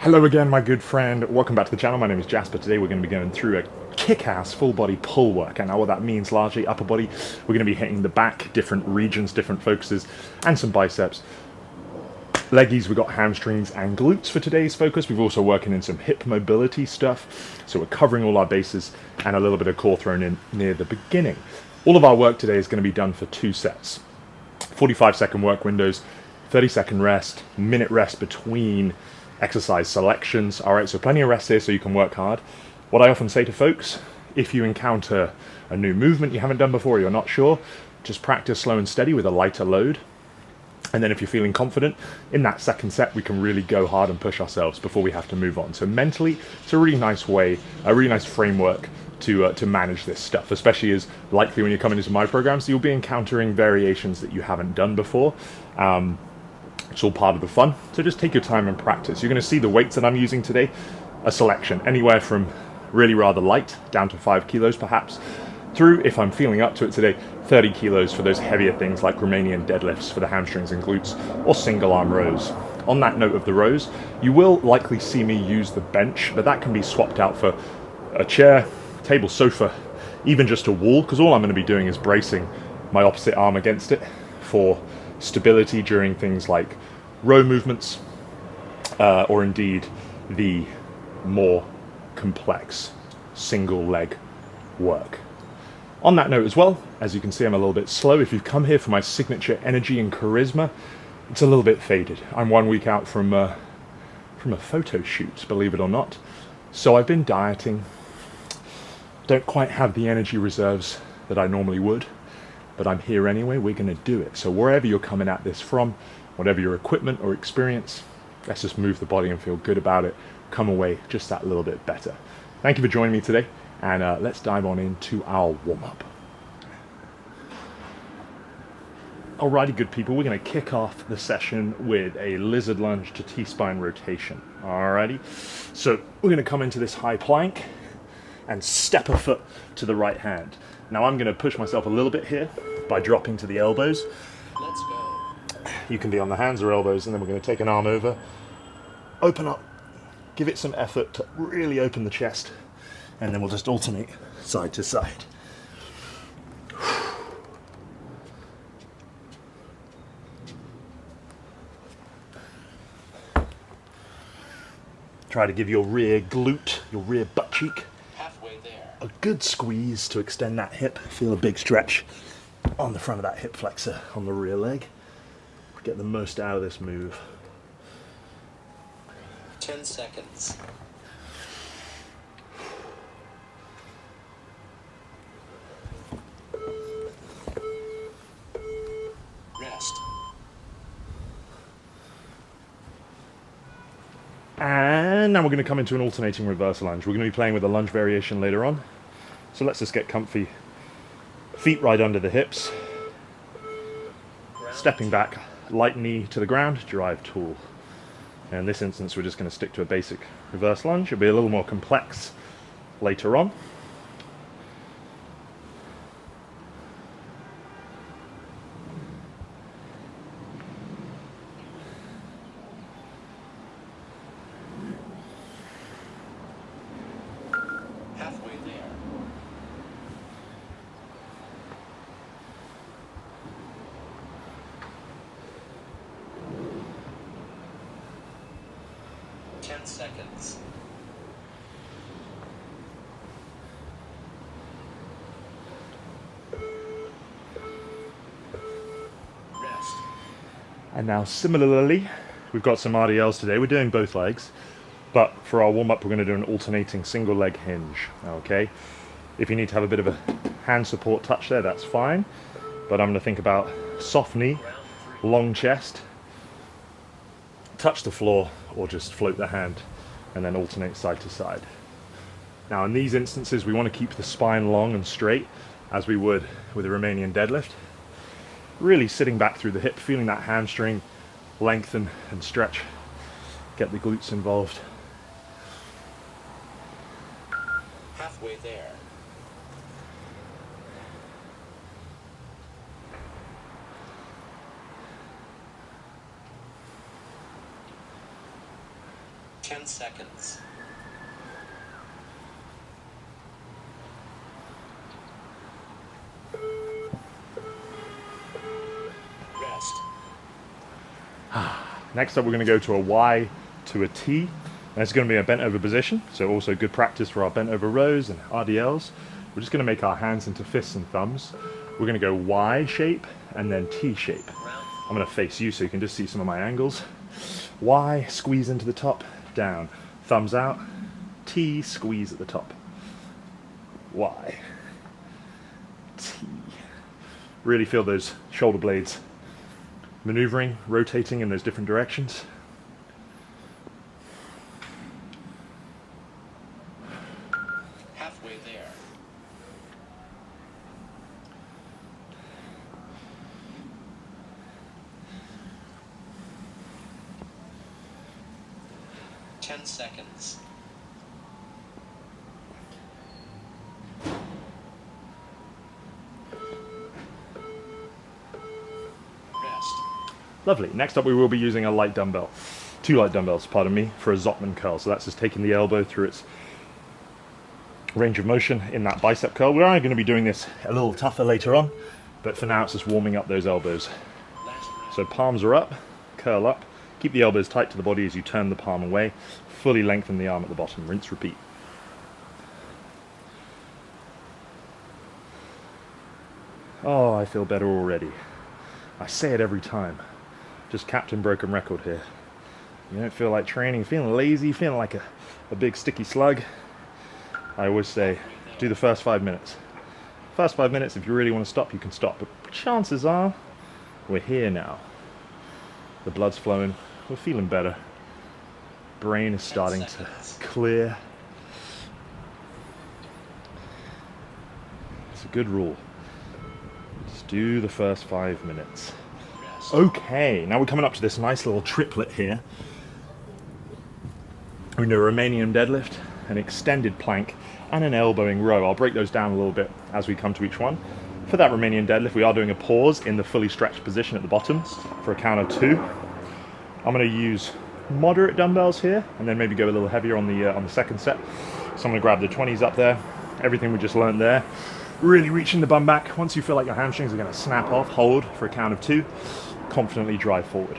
Hello again, my good friend. Welcome back to the channel. My name is Jasper. Today we're going to be going through a kick-ass full-body pull workout. Now what that means, largely upper body, we're going to be hitting the back, different regions, different focuses, and some biceps. Leggies, we've got hamstrings and glutes for today's focus. We've also working in some hip mobility stuff. So we're covering all our bases and a little bit of core thrown in near the beginning. All of our work today is going to be done for 2 sets. 45-second work windows, 30-second rest, minute rest between exercise selections. All right, so plenty of rest here so you can work hard. What I often say to folks, if you encounter a new movement you haven't done before, you're not sure, just practice slow and steady with a lighter load. And then if you're feeling confident, in that second set, we can really go hard and push ourselves before we have to move on. So mentally, it's a really nice way, a really nice framework to manage this stuff, especially as likely when you're coming into my programs, you'll be encountering variations that you haven't done before. It's all part of the fun. So just take your time and practice. You're going to see the weights that I'm using today, a selection anywhere from really rather light down to 5 kilos perhaps, through, if I'm feeling up to it today, 30 kilos for those heavier things like Romanian deadlifts for the hamstrings and glutes, or single arm rows. On that note of the rows, you will likely see me use the bench, but that can be swapped out for a chair, table, sofa, even just a wall, because all I'm going to be doing is bracing my opposite arm against it for stability during things like row movements, or indeed the more complex single leg work. On that note as well, as you can see, I'm a little bit slow. If you've come here for my signature energy and charisma, it's a little bit faded. I'm 1 week out from a photo shoot, believe it or not. So I've been dieting. Don't quite have the energy reserves that I normally would, but I'm here anyway. We're going to do it. So wherever you're coming at this from, whatever your equipment or experience, let's just move the body and feel good about it. Come away just that little bit better. Thank you for joining me today, and let's dive on into our warm-up. Alrighty, good people, we're going to kick off the session with a lizard lunge to T-spine rotation. Alrighty, so we're going to come into this high plank and step a foot to the right hand. Now I'm going to push myself a little bit here by dropping to the elbows. Let's go. You can be on the hands or elbows, and then we're going to take an arm over, open up, give it some effort to really open the chest, and then we'll just alternate side to side. Try to give your rear glute, your rear butt cheek, a good squeeze to extend that hip. Feel a big stretch on the front of that hip flexor on the rear leg. Get the most out of this move. 10 seconds. Rest. And now we're going to come into an alternating reverse lunge. We're going to be playing with a lunge variation later on. So let's just get comfy. Feet right under the hips. Stepping back, light knee to the ground, drive tool. And in this instance, we're just going to stick to a basic reverse lunge. It'll be a little more complex later on. Halfway there. Seconds. Rest. And now similarly, we've got some RDLs today. We're doing both legs, but for our warm-up we're going to do an alternating single leg hinge. Okay, if you need to have a bit of a hand support touch there, that's fine, but I'm going to think about soft knee, long chest, touch the floor, or just float the hand and then alternate side to side. Now in these instances we want to keep the spine long and straight as we would with a Romanian deadlift. Really sitting back through the hip, feeling that hamstring lengthen and stretch. Get the glutes involved. Halfway there. 10 10 seconds. Rest. Next up, we're going to go to a Y to a T. And it's going to be a bent over position, so also good practice for our bent over rows and RDLs. We're just going to make our hands into fists and thumbs. We're going to go Y shape and then T shape. I'm going to face you so you can just see some of my angles. Y, squeeze into the top, down. Thumbs out. T, squeeze at the top. Y. T. Really feel those shoulder blades maneuvering, rotating in those different directions. Halfway there. Ten seconds. Rest. Lovely. Next up, we will be using a light dumbbell. 2 light dumbbells, pardon me, for a Zottman curl. So that's just taking the elbow through its range of motion in that bicep curl. We're only going to be doing this a little tougher later on, but for now it's just warming up those elbows. Last round. So palms are up, curl up, keep the elbows tight to the body as you turn the palm away, fully lengthen the arm at the bottom, rinse, repeat. Oh, I feel better already. I say it every time. Just Captain Broken Record here. You don't feel like training, feeling lazy, feeling like a big sticky slug. I always say, do the first 5 minutes. First 5 minutes, if you really want to stop, you can stop. But chances are, we're here now. The blood's flowing, we're feeling better. Brain is starting to clear. It's a good rule. Just do the first 5 minutes. Rest. Okay, now we're coming up to this nice little triplet here. We do a Romanian deadlift, an extended plank, and an elbowing row. I'll break those down a little bit as we come to each one. For that Romanian deadlift, we are doing a pause in the fully stretched position at the bottom for a count of 2. I'm going to use moderate dumbbells here, and then maybe go a little heavier on the second set. So I'm going to grab the 20s up there, everything we just learned there. Really reaching the bum back. Once you feel like your hamstrings are going to snap off, hold for a count of 2. Confidently drive forward.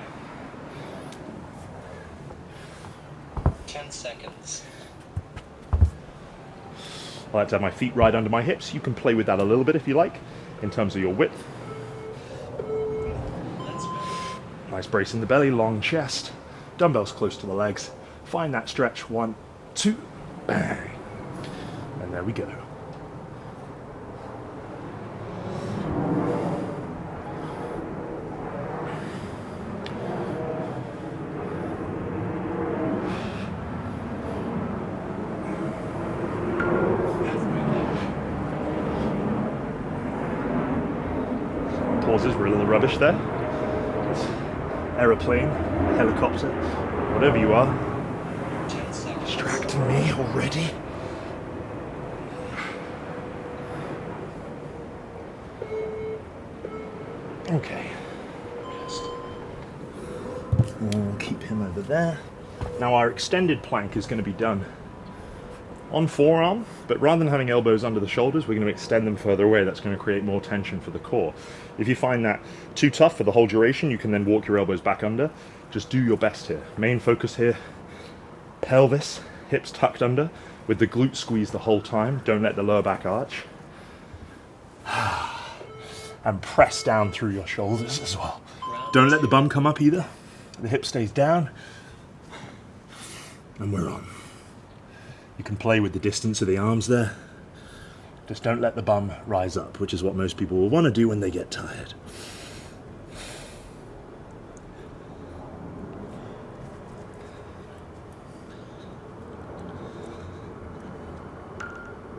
10 seconds. I like to have my feet right under my hips. You can play with that a little bit if you like, in terms of your width. Let's go. Nice brace in the belly, long chest, dumbbells close to the legs. Find that stretch. 1, 2, bang. And there we go. Pauses were a little rubbish there. It's aeroplane, helicopter, whatever you are. 10 seconds. Distracting me already. Okay. Rest. We'll keep him over there. Now our extended plank is going to be done on forearm, but rather than having elbows under the shoulders, we're going to extend them further away. That's going to create more tension for the core. If you find that too tough for the whole duration, you can then walk your elbows back under. Just do your best here. Main focus here, pelvis, hips tucked under, with the glute squeeze the whole time. Don't let the lower back arch. And press down through your shoulders as well. Don't let the bum come up either. The hip stays down. And we're on. You can play with the distance of the arms there. Just don't let the bum rise up, which is what most people will want to do when they get tired.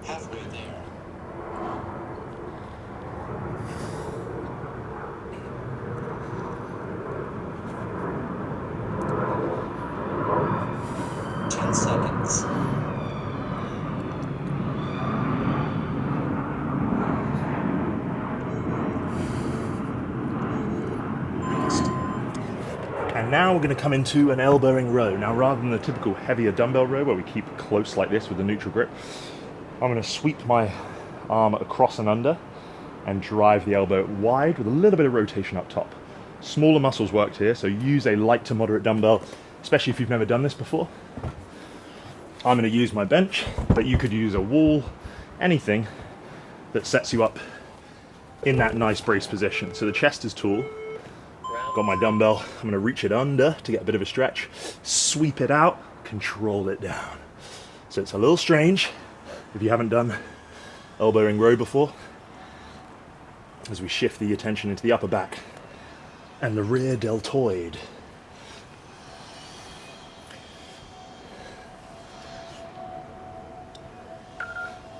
Halfway there. Ten seconds. And Now we're going to come into an elbowing row. Now rather than the typical heavier dumbbell row where we keep close like this with a neutral grip, I'm going to sweep my arm across and under and drive the elbow wide with a little bit of rotation up top. Smaller muscles worked here, so use a light to moderate dumbbell, especially if you've never done this before. I'm going to use my bench, but you could use a wall, anything that sets you up in that nice brace position. So the chest is tall. Got my dumbbell. I'm going to reach it under to get a bit of a stretch, sweep it out, control it down. So it's a little strange if you haven't done elbowing row before, as we shift the attention into the upper back and the rear deltoid.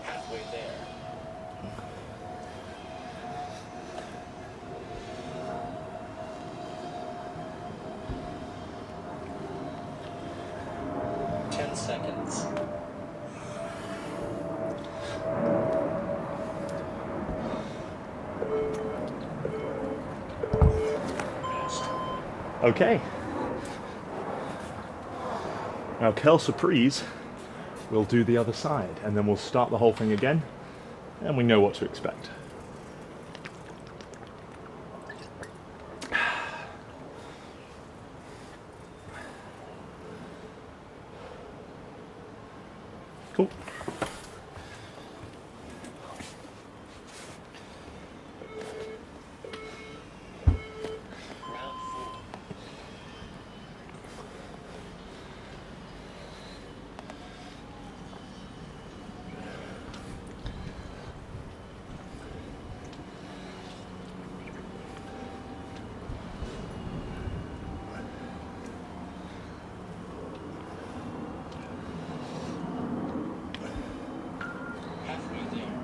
Halfway there. Ten seconds. Okay. Now curl surprise, we'll do the other side and then we'll start the whole thing again and we know what to expect. Cool. Halfway there.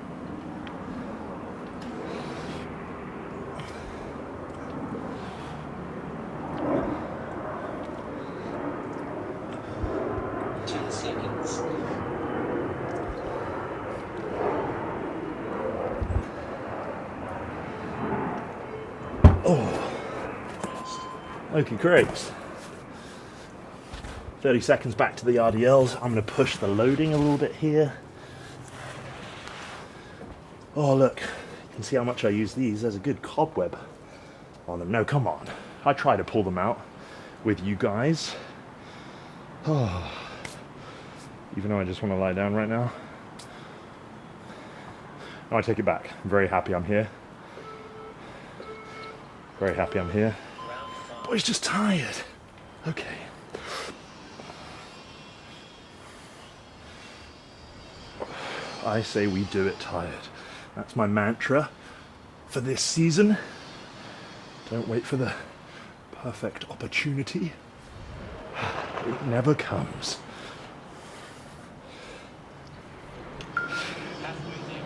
Ten seconds. Okay, great. 30 seconds back to the RDLs. I'm going to push the loading a little bit here. Oh, look. You can see how much I use these. There's a good cobweb on them. No, come on. I try to pull them out with you guys. Oh. Even though I just want to lie down right now. No, I take it back. I'm very happy I'm here. Very happy I'm here. Boy's just tired. Okay. I say we do it tired. That's my mantra for this season. Don't wait for the perfect opportunity. It never comes. Halfway there.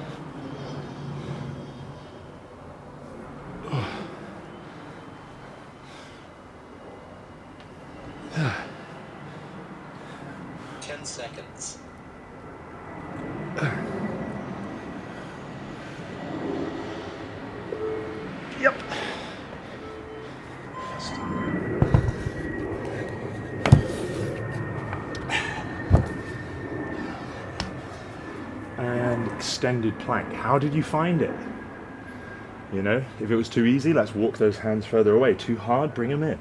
10 seconds. Yep. And extended plank. How did you find it? You know, if it was too easy, let's walk those hands further away. Too hard, bring them in.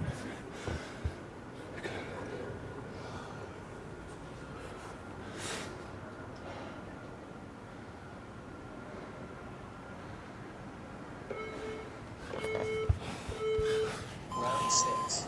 Round 6.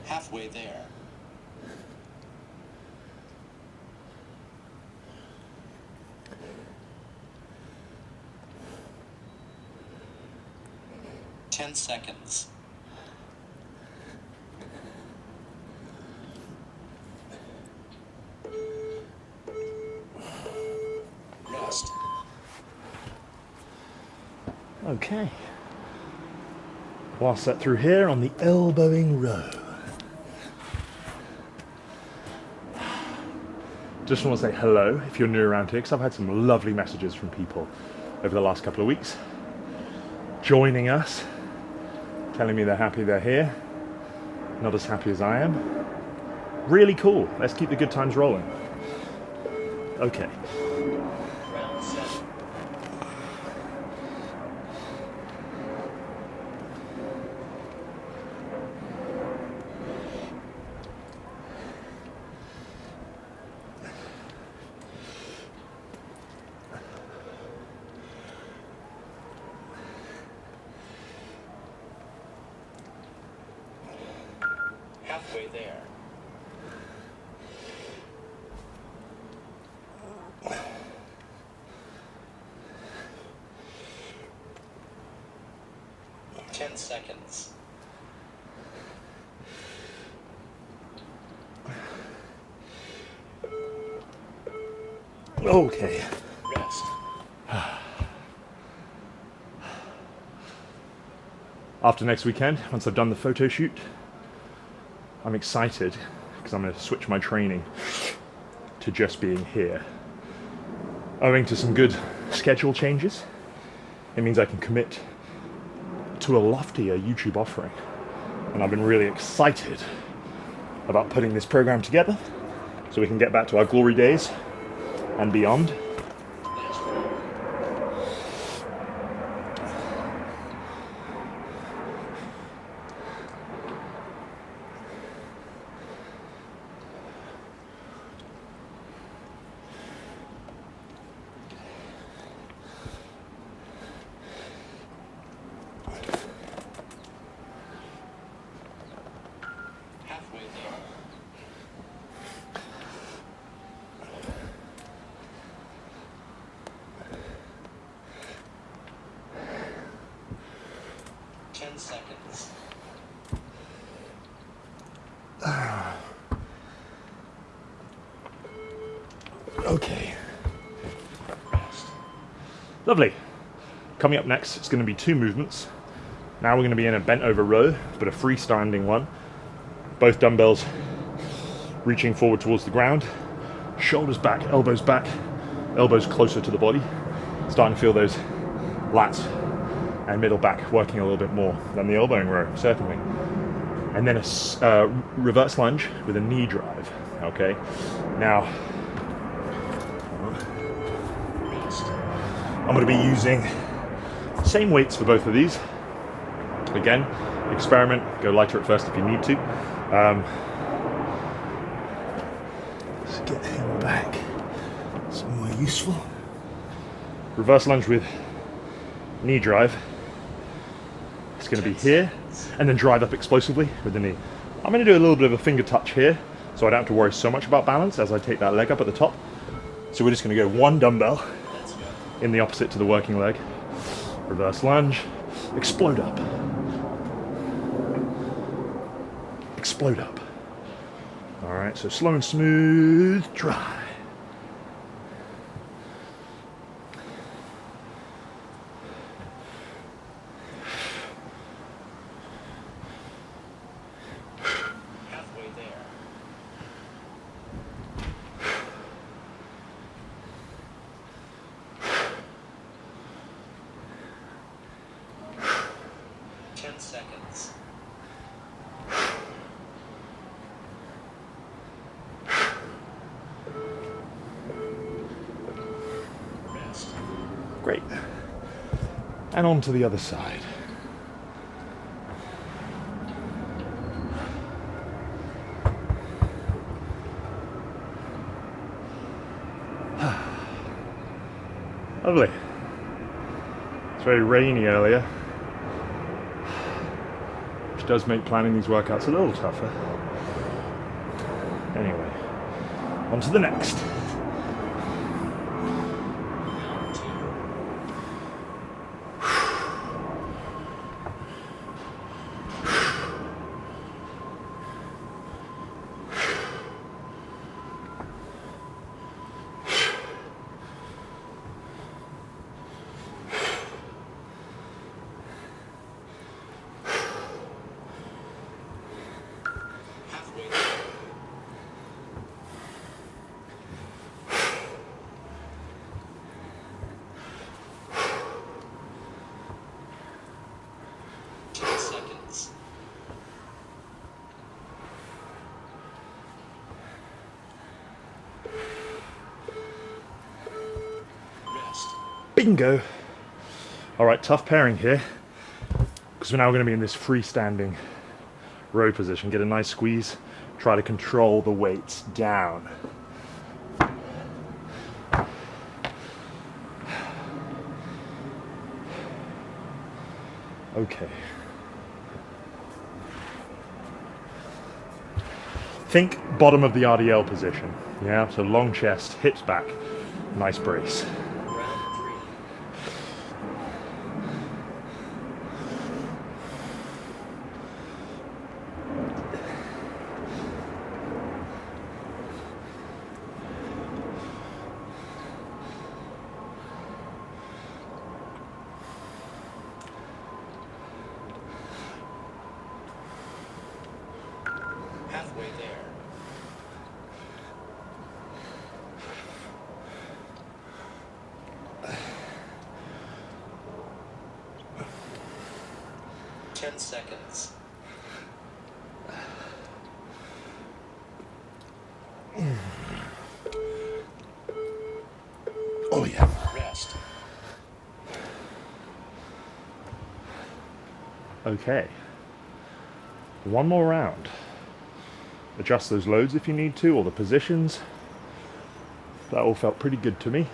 Halfway there. Ten seconds. Rest. Okay. Last set through here on the elbowing row. Just want to say hello if you're new around here, because I've had some lovely messages from people over the last couple of weeks joining us, telling me they're happy they're here, not as happy as I am. Really cool. Let's keep the good times rolling. Okay. Round 7. Halfway there. Ten seconds. Okay. Rest. After next weekend, once I've done the photo shoot, I'm excited because I'm going to switch my training to just being here. Owing to some good schedule changes, it means I can commit to a loftier YouTube offering. And I've been really excited about putting this program together so we can get back to our glory days and beyond. Last row. Halfway there. Ten seconds. Okay. Rest. Lovely. Coming up next, it's going to be 2 movements. Now we're going to be in a bent over row, but a freestanding one. Both dumbbells reaching forward towards the ground. Shoulders back, elbows closer to the body. Starting to feel those lats and middle back working a little bit more than the elbowing row, certainly. And then a reverse lunge with a knee drive, okay? Now, Rest. I'm going to be using same weights for both of these. Again, experiment, go lighter at first if you need to. Let's get him back somewhere useful. Reverse lunge with knee drive. It's going to be here, and then drive up explosively with the knee. I'm going to do a little bit of a finger touch here, so I don't have to worry so much about balance as I take that leg up at the top. So we're just going to go 1 dumbbell Let's go. in the opposite to the working leg. Reverse lunge, explode up. Explode up. All right, so slow and smooth, dry. Halfway there. Ten seconds. Rest. Great. And on to the other side. Lovely. It's very rainy earlier, which does make planning these workouts a little tougher. Anyway, on to the next. Round 2. Bingo. All right, tough pairing here, because we're now going to be in this freestanding row position. Get a nice squeeze. Try to control the weights down. Okay. Think bottom of the RDL position. Yeah, so long chest, hips back, nice brace. Round 3. Halfway there. Ten seconds. Oh yeah. Rest. Okay. One more round. Adjust those loads if you need to, or the positions. That all felt pretty good to me.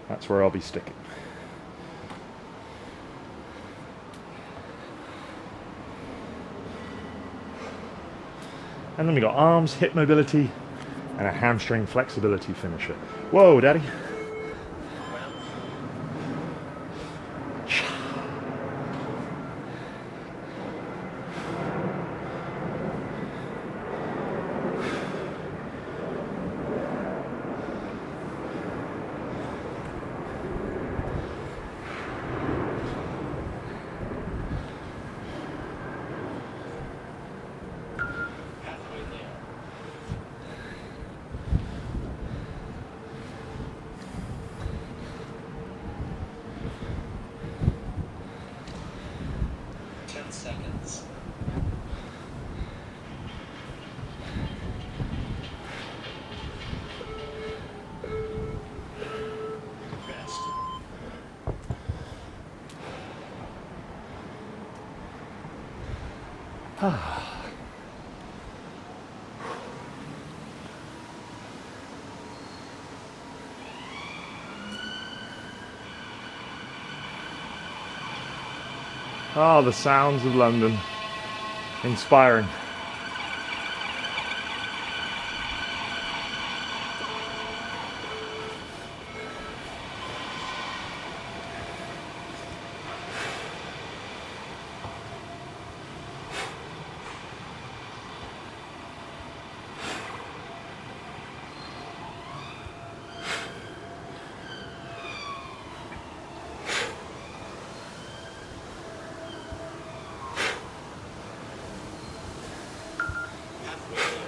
That's where I'll be sticking. And then we got arms, hip mobility, and a hamstring flexibility finisher. Whoa, daddy. Halfway there. Ten seconds. Rest. Ah, the sounds of London. Inspiring. Halfway there.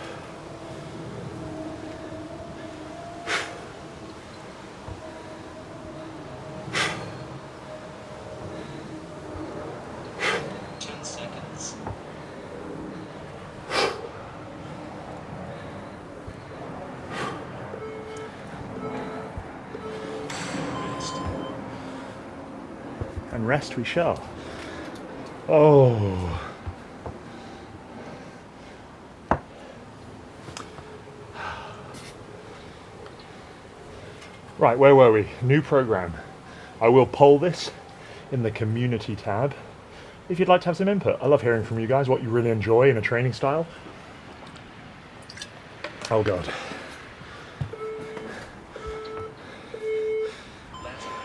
Ten seconds. Rest. And rest we shall. Oh. Right, where were we? New program. I will poll this in the community tab if you'd like to have some input. I love hearing from you guys what you really enjoy in a training style. Oh God. Last round.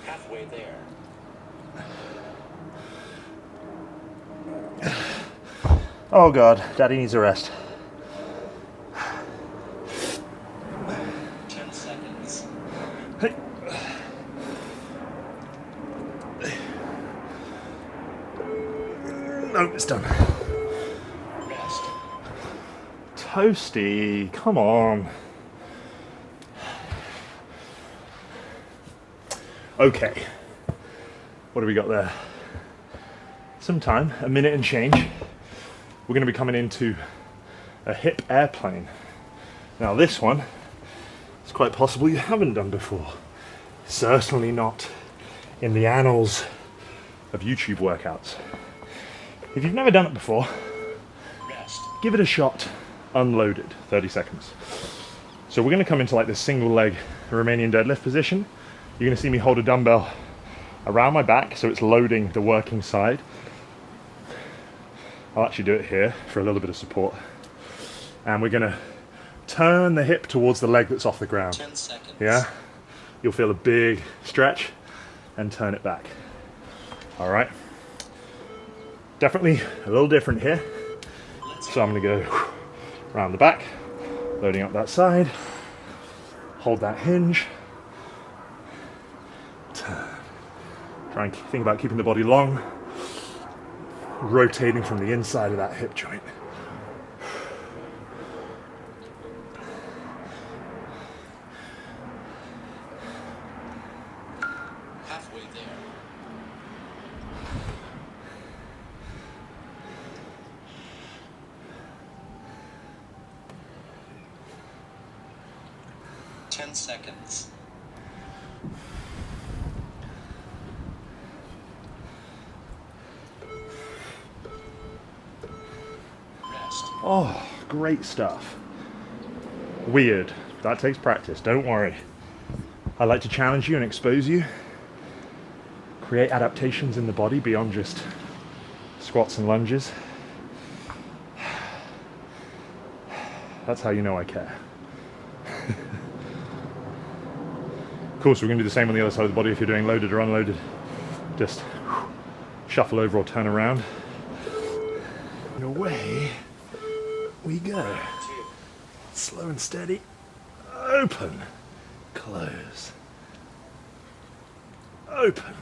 Halfway there. Oh God, Daddy needs a rest. 10 seconds. Hey. No, it's done. Rest. Posty, come on. Okay, what do we got there? Some time, a minute and change. We're going to be coming into a hip airplane. Now this one, it's quite possible you haven't done before. Certainly not in the annals of YouTube workouts. If you've never done it before, Rest. give it a shot, unloaded, 30 seconds. So we're going to come into like this single leg Romanian deadlift position. You're going to see me hold a dumbbell around my back so it's loading the working side. I'll actually do it here for a little bit of support. And we're going to turn the hip towards the leg that's off the ground. 10 seconds. Yeah? You'll feel a big stretch and turn it back. All right? Definitely a little different here. So I'm going to go around the back, loading up that side, hold that hinge, turn. Try and think about keeping the body long, rotating from the inside of that hip joint. Halfway there. Ten seconds. Rest. Oh, great stuff. Weird. That takes practice, don't worry. I like to challenge you and expose you. Create adaptations in the body beyond just squats and lunges. That's how you know I care. Of course, we're going to do the same on the other side of the body if you're doing loaded or unloaded. Just shuffle over or turn around. And away we go. Slow and steady. Open. Close. Open.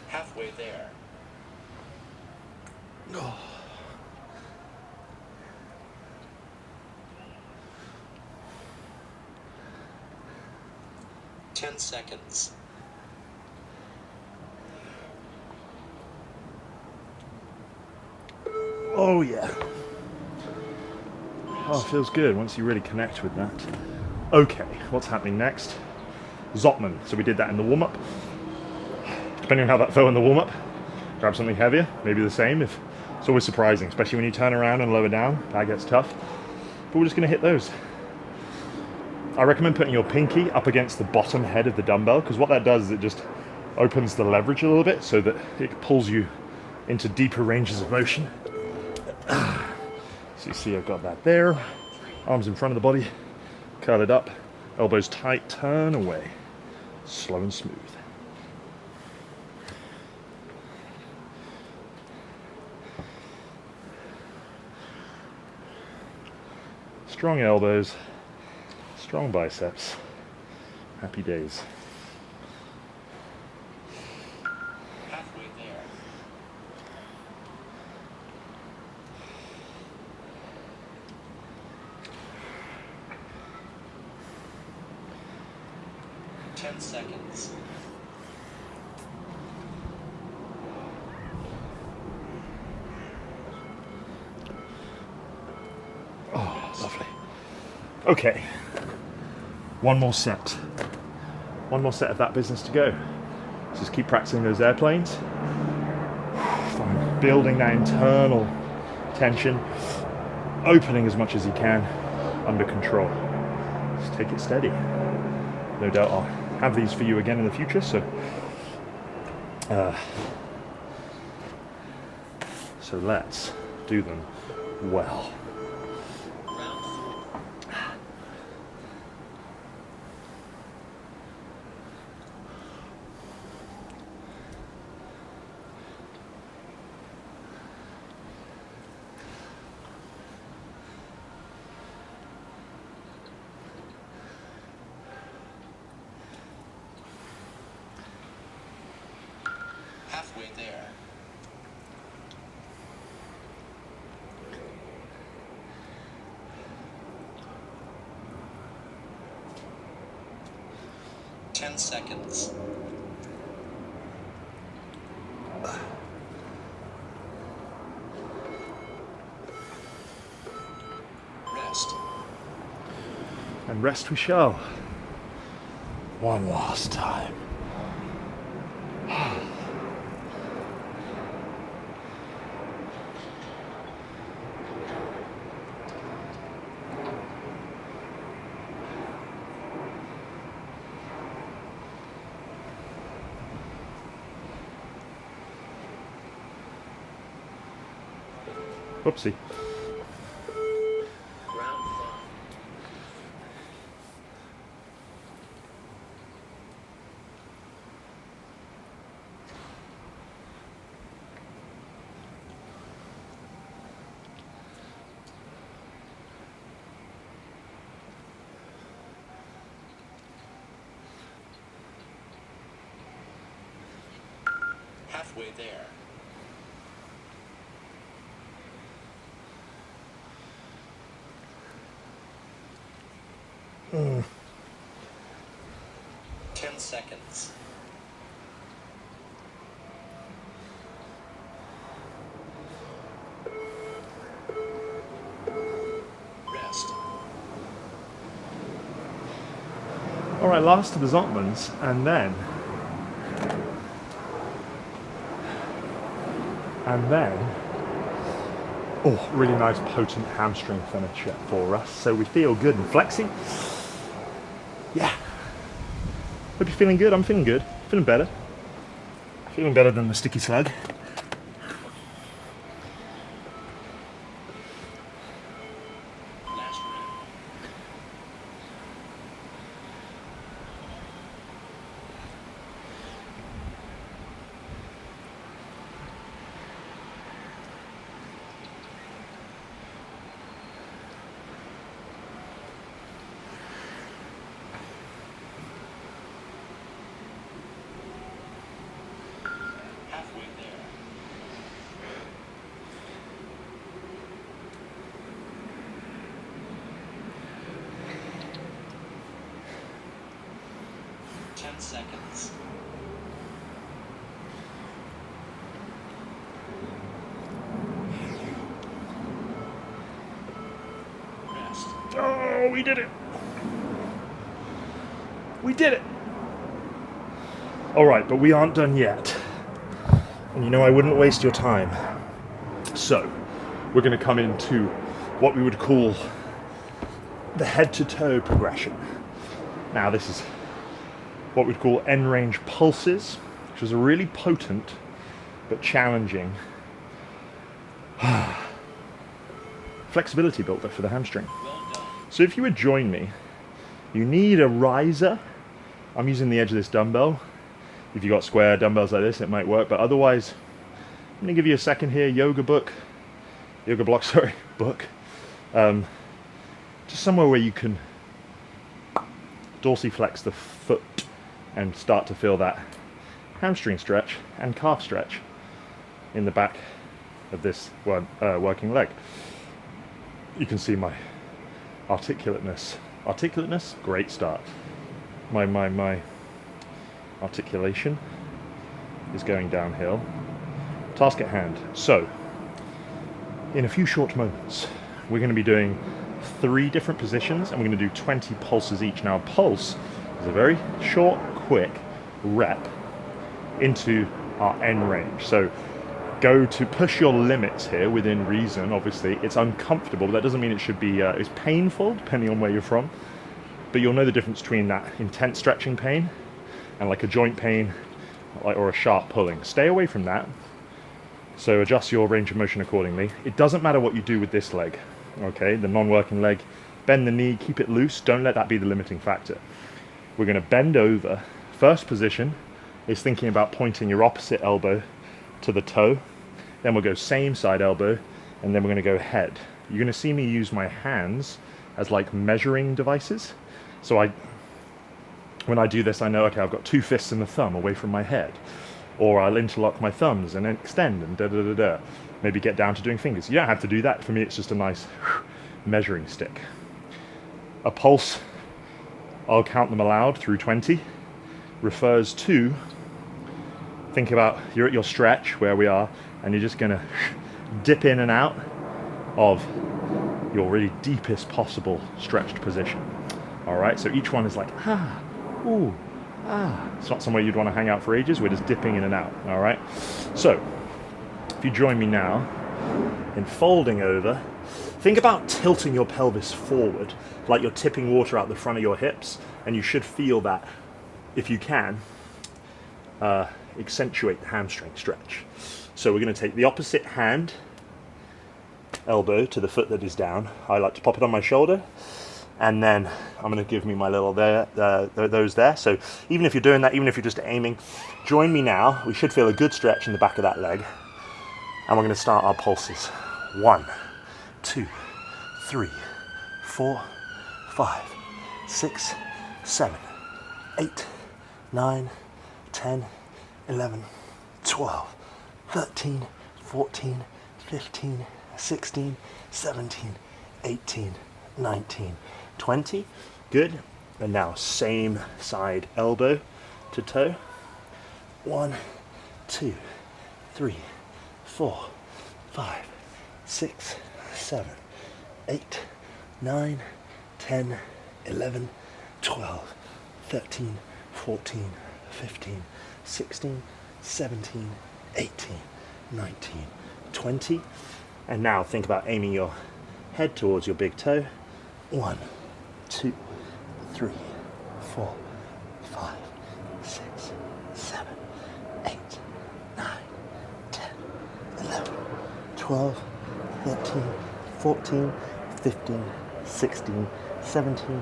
Halfway there. Oh. 10 seconds. Oh yeah. Oh, it feels good once you really connect with that. Okay, what's happening next? Zottman. So we did that in the warm-up. Depending on how that felt in the warm-up, grab something heavier, maybe the same. If it's always surprising, especially when you turn around and lower down, that gets tough. But we're just gonna hit those. I recommend putting your pinky up against the bottom head of the dumbbell, because what that does is it just opens the leverage a little bit so that it pulls you into deeper ranges of motion. So you see I've got that there. Arms in front of the body, curl it up, elbows tight, turn away. Slow and smooth. Strong elbows, strong biceps, happy days. Halfway there. Ten seconds. Oh, lovely. Okay, one more set. One more set of that business to go. Just keep practicing those airplanes. Fine. Building that internal tension, opening as much as you can, under control. Just take it steady. No doubt I'll have these for you again in the future, so let's do them well. 10 seconds. Rest. And rest we shall. One last time. Whoopsie. Round 5. Halfway there. Mm. 10 seconds. Rest. All right, last of the Zottmans, and then oh, really nice potent hamstring finisher for us. So we feel good and flexy. Yeah. Hope you're feeling good. I'm feeling good. Feeling better. Feeling better than the sticky slug. Last round. Halfway there. Ten seconds. Rest. Oh, we did it. We did it. All right, but we aren't done yet. And you know I wouldn't waste your time. So, we're going to come into what we would call the head-to-toe progression. Now, this is what we'd call end-range pulses, which is a really potent but challenging flexibility builder for the hamstring. Well done. So So if you would join me, you need a riser. I'm using the edge of this dumbbell. If you've got square dumbbells like this, it might work, but otherwise, I'm going to give you a second here, yoga block, book. Just somewhere where you can dorsiflex the foot and start to feel that hamstring stretch and calf stretch in the back of this working leg. You can see my articulateness. Articulateness, great start. My articulation is going downhill. Task at hand. So, in a few short moments, we're going to be doing 3 different positions and we're going to do 20 pulses each. Now, a pulse is a very short, quick rep into our end range. So, go to push your limits here within reason. Obviously, it's uncomfortable, but that doesn't mean it should be, it's painful depending on where you're from. But you'll know the difference between that intense stretching pain and like a joint pain or a sharp pulling. Stay away from that. So adjust your range of motion accordingly. It doesn't matter what you do with this leg, okay? The non-working leg, bend the knee, keep it loose. Don't let that be the limiting factor. We're gonna bend over. First position is thinking about pointing your opposite elbow to the toe. Then we'll go same side elbow, and then we're gonna go head. You're gonna see me use my hands as like measuring devices. So when I do this, I know, okay, I've got 2 fists and the thumb away from my head. Or I'll interlock my thumbs and extend and da-da-da-da. Maybe get down to doing fingers. You don't have to do that. For me, it's just a nice measuring stick. A pulse, I'll count them aloud through 20. refers to, think about you're at your stretch where we are, and you're just gonna dip in and out of your really deepest possible stretched position. All right, so each one is like, ah, ooh, ah. It's not somewhere you'd want to hang out for ages. We're just dipping in and out. All right, so if you join me now in folding over, think about tilting your pelvis forward like you're tipping water out the front of your hips, and you should feel that, if you can, accentuate the hamstring stretch. So we're going to take the opposite hand, elbow to the foot that is down. I like to pop it on my shoulder, and then I'm going to give me my little those there. So even if you're doing that, even if you're just aiming, join me now. We should feel a good stretch in the back of that leg, and we're going to start our pulses. 1, 2, 3, 4, 5, 6, 7, 8, 9, 10, 11, 12, 13, 14, 15, 16, 17, 18, 19, 20. Good. And now same side, elbow to toe. 1, 2, 3, 4, 5, 6, 7, 8, 9, 10, 11, 12, 13, 14, 15, 16, 17, 18, 19, 20. And now think about aiming your head towards your big toe. 1, 2, 3, 4, 5, 6, 7, 8, 9, 10, 11, 12, 13, 14, 15, 16, 17,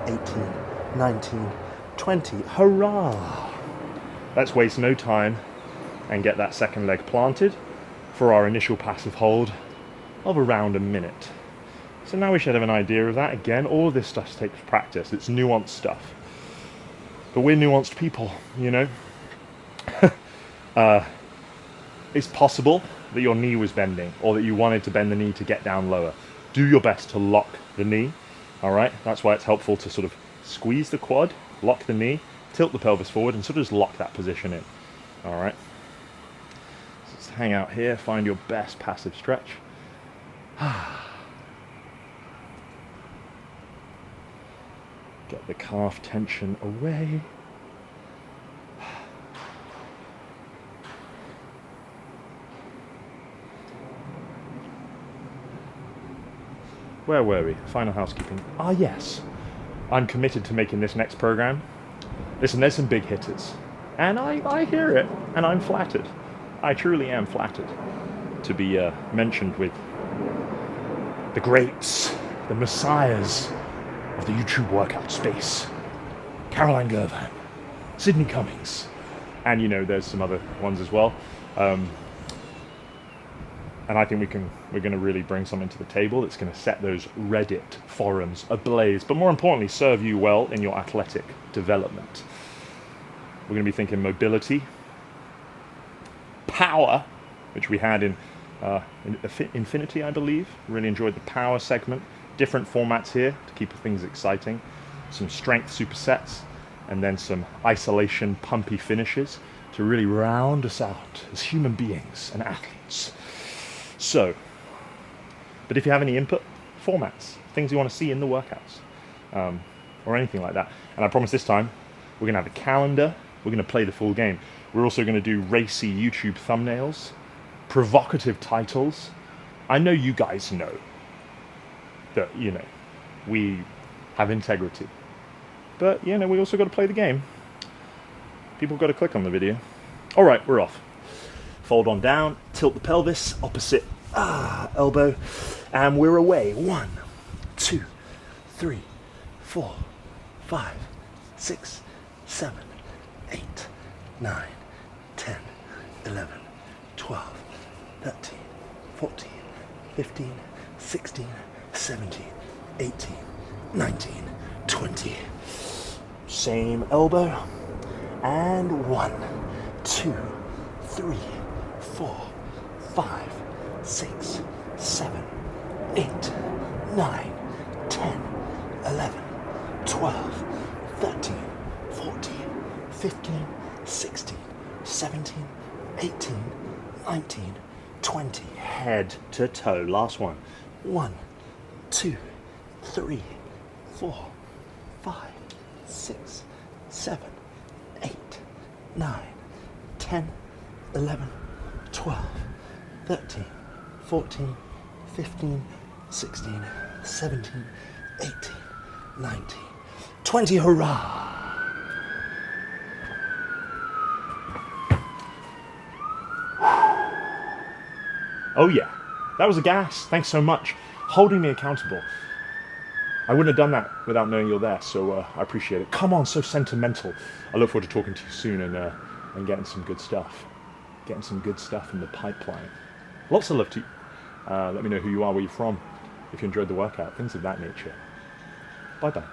18, 19, 20. Hurrah! Let's waste no time and get that second leg planted for our initial passive hold of around a minute. So now we should have an idea of that. Again, all of this stuff takes practice. It's nuanced stuff. But we're nuanced people, you know? It's possible that your knee was bending, or that you wanted to bend the knee to get down lower. Do your best to lock the knee, all right? That's why it's helpful to sort of squeeze the quad, lock the knee, tilt the pelvis forward, and sort of just lock that position in, all right? So just hang out here, find your best passive stretch. Get the calf tension away. Where were we? Final housekeeping. Ah, yes. I'm committed to making this next program. Listen, there's some big hitters. And I hear it, and I'm flattered. I truly am flattered to be mentioned with the greats, the messiahs of the YouTube workout space. Caroline Gervan, Sydney Cummings, and you know, there's some other ones as well. And I think we're going to really bring something to the table that's going to set those Reddit forums ablaze, but more importantly, serve you well in your athletic development. We're going to be thinking mobility, power, which we had in Infinity, I believe. Really enjoyed the power segment. Different formats here to keep things exciting. Some strength supersets, and then some isolation pumpy finishes to really round us out as human beings and athletes. So, but if you have any input, formats, things you want to see in the workouts, or anything like that, and I promise this time, we're going to have a calendar, we're going to play the full game. We're also going to do racy YouTube thumbnails, provocative titles. I know you guys know that, you know, we have integrity. But, you know, we also got to play the game. People got to click on the video. All right, we're off. Fold on down, tilt the pelvis, opposite elbow, and we're away. 1, 2, 3, 4, 5, 6, 7, 8, 9, 10, 11, 12, 13, 14, 15, 16, 17, 18, 19, 20. Same elbow, and 1, 2, 3, 4, 5, 6, 7, 8, 9, 10, 11, 12, 13, 14, 15, 16, 17, 18, 19, 20. Head to toe. Last one. 1, 2, 3, 4, 5, 6, 7, 8, 9, 10, 11, 12, 13, 14, 15, 16, 17, 18, 19, 20. Hurrah! Oh yeah, that was a gas. Thanks so much. Holding me accountable. I wouldn't have done that without knowing you're there, so I appreciate it. Come on, so sentimental. I look forward to talking to you soon and getting some good stuff. Getting some good stuff in the pipeline. Lots of love to you. Let me know who you are, where you're from, if you enjoyed the workout, things of that nature. Bye-bye.